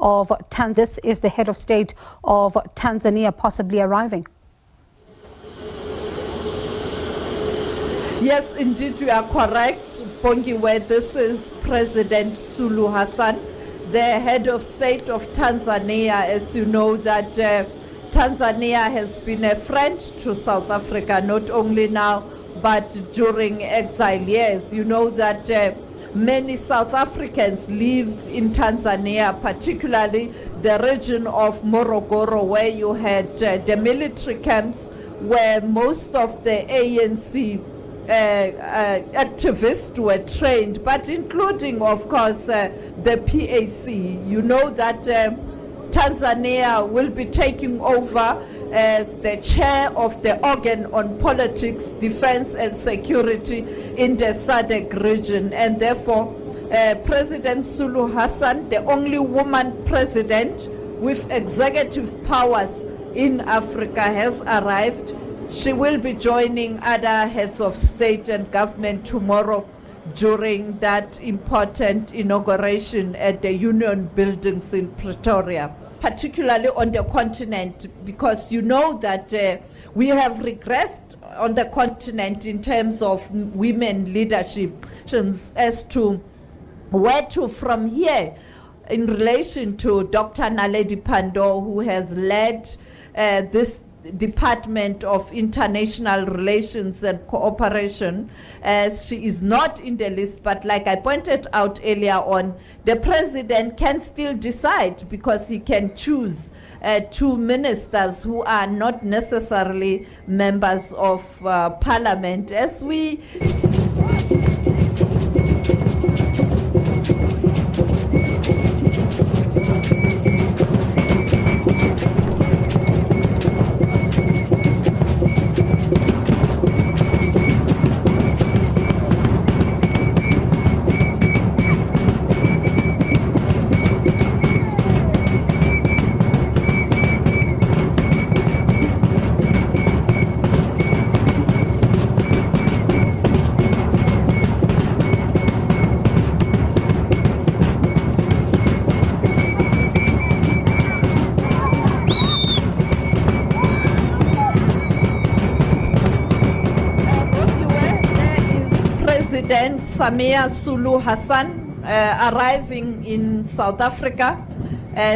of Tanzania. This is the head of state of Tanzania possibly arriving. Yes, indeed, you are correct, Bongiwe. This is President Sulu Hassan, the head of state of Tanzania. As you know, that Tanzania has been a friend to South Africa, not only now, but during exile years. You know that many South Africans live in Tanzania, particularly the region of Morogoro, where you had the military camps where most of the ANC activists were trained, but including, of course, the PAC. You know that Tanzania will be taking over as the chair of the organ on politics, defense and security in the SADC region, and therefore President Sulu Hassan, the only woman president with executive powers in Africa, has arrived. She will be joining other heads of state and government tomorrow during that important inauguration at the Union Buildings in Pretoria, particularly on the continent, because you know that we have regressed on the continent in terms of women leadership as to where to from here in relation to Dr. Naledi Pandor, who has led this Department of International Relations and Cooperation, as she is not in the list, but like I pointed out earlier on, the president can still decide, because he can choose two ministers who are not necessarily members of parliament. As we President Samia Sulu Hassan arriving in South Africa.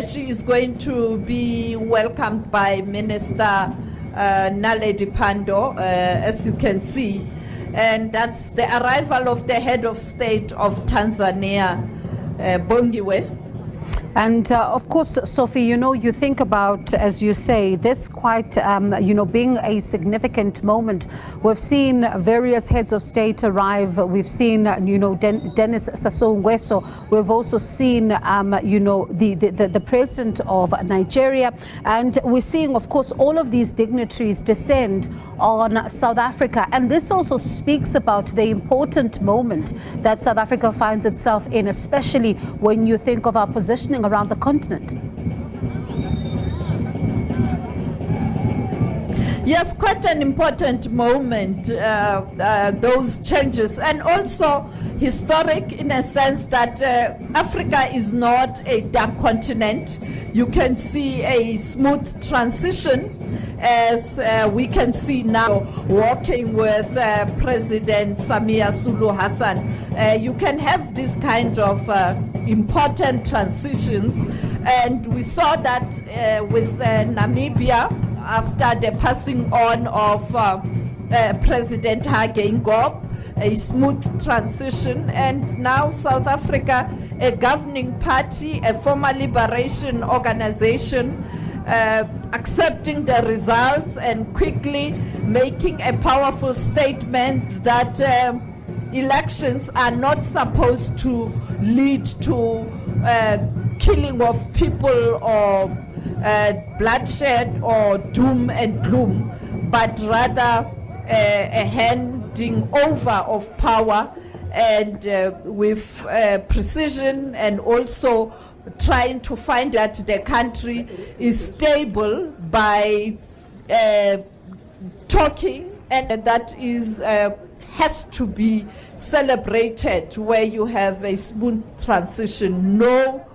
She is going to be welcomed by Minister Naledi Pandor, as you can see. And that's the arrival of the head of state of Tanzania, Bongiwe. And of course, Sophie, you know, you think about, as you say, this quite, you know, being a significant moment. We've seen various heads of state arrive. We've seen, you know, Dennis Sassou Nguesso. We've also seen, you know, the president of Nigeria. And we're seeing, of course, all of these dignitaries descend on South Africa. And this also speaks about the important moment that South Africa finds itself in, especially when you think of our positioning around the continent. Yes, quite an important moment, those changes, and also historic in a sense that Africa is not a dark continent. You can see a smooth transition, as we can see now working with President Samia Sulu Hassan. You can have this kind of important transitions, and we saw that with Namibia after the passing on of President Hage Geingob, a smooth transition, and now South Africa, a governing party, a former liberation organization, accepting the results and quickly making a powerful statement that elections are not supposed to lead to killing of people or bloodshed or doom and gloom, but rather a handing over of power, and with precision, and also trying to find that the country is stable by talking, and that is has to be celebrated, where you have a smooth transition. No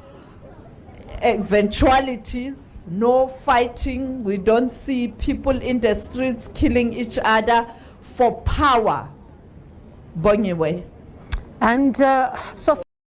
eventualities, no fighting. We don't see people in the streets killing each other for power. Bonyewe. And so